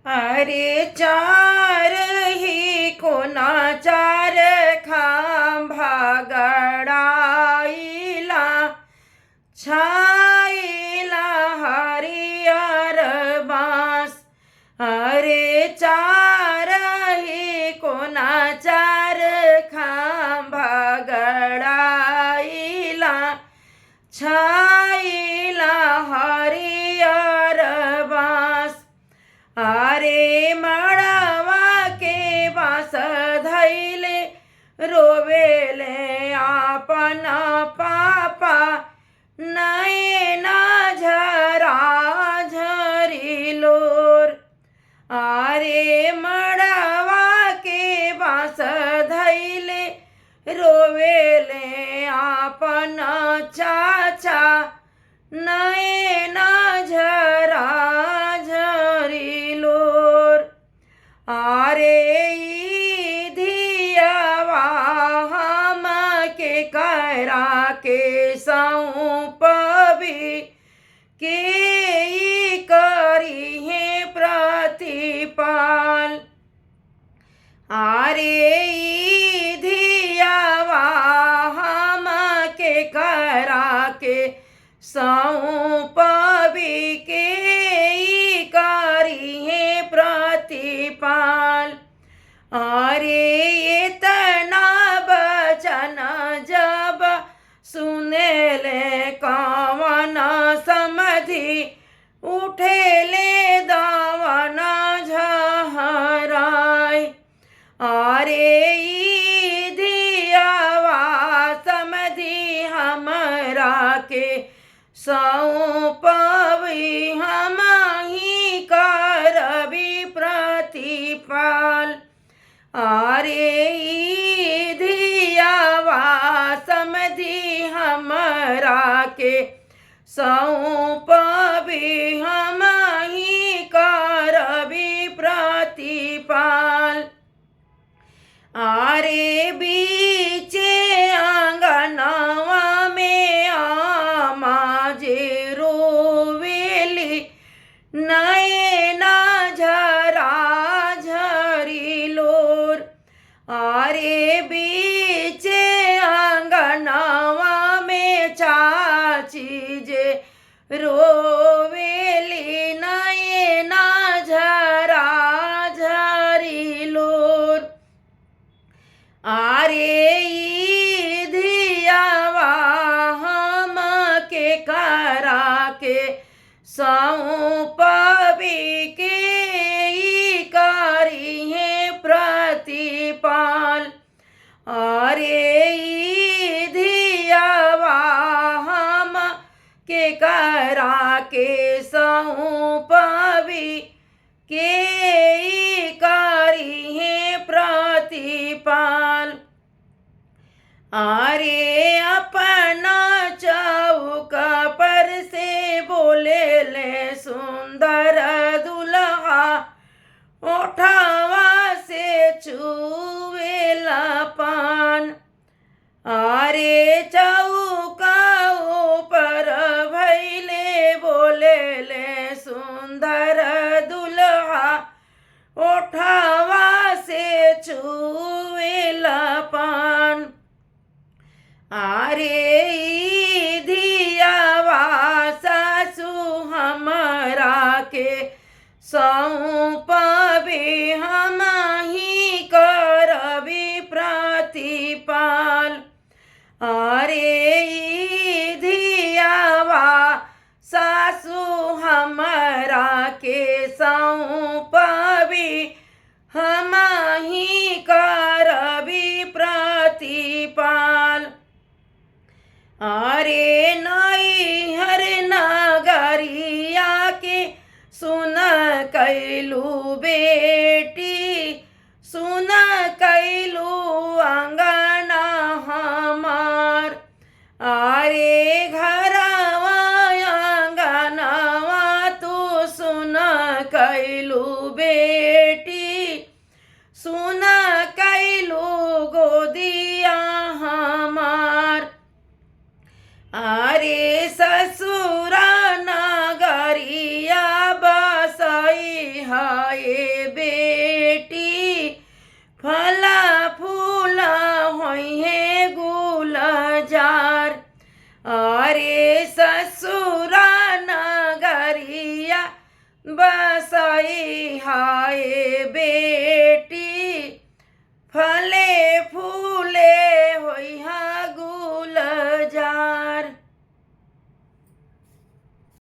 अरे चार ही कोणा चार खांबा गडाईला छाईला हरियर बास। अरे चार ही कोणा चार खांबा गडाईला छाईला हरियर बास। अरे मड़वा के बास धैले रोवेले आपन पापा नैना झरा झरिलोर। अरे मड़वा के बास धैले रोवेले आपन चाचा नैना झरा झरिलोर। अरे ई धियावा हम के करा के सौंपबी के ई करी है प्रतिपाल। अरे ई धियावा हम के करा के सौंपबी के ई करी है प्रतिपाल। अरे इतना बचन जब सुनेले कवन समधि उठेले दावन झहराय। अरे ई धियावा समधि हमरा के सौंपबी हम ही करबी प्रतिपाल। अरे ई धियावा समधि हमरा के सौंपबी हम ही करबी प्रतिपाल। अरे बीचे आंगनवा में आमा जे रोवेली नैना झरा झरिलोर। अरे बीचे आंगनवा में चाची जे रोवेली नैना झरा झरिलोर। अरे ई धियावा हम के करा के सौंपबी के ई करी है प्रतिपाल। अरे ई धियावा हम के करा के सौंपबी के ई करी है प्रतिपाल। अरे अपना चौक पर से बोले ले सुंदर दुल्हा ओठवा से चुवेला पान। अरे चौका ऊपर भैले बोले ले सुंदर दुल्हा ओठवा से चुवेला पान। अरे ई धियावा सासु हमरा के सौंपबी हम ही करबी प्रतिपाल। अरे ई धियावा सासु हमरा के सौंपबी हम ही करबी प्रतिपाल। अरे नैहर नगरिया के सुन कैलू बेटी सुन कैलू अंगना हमार। अरे घरवा अंगनवा तू सुन कैलू बेटी सुन कैलू गोदिया हमार। अरे ससुरा नगरिया बसई है बसाई हाय बेटी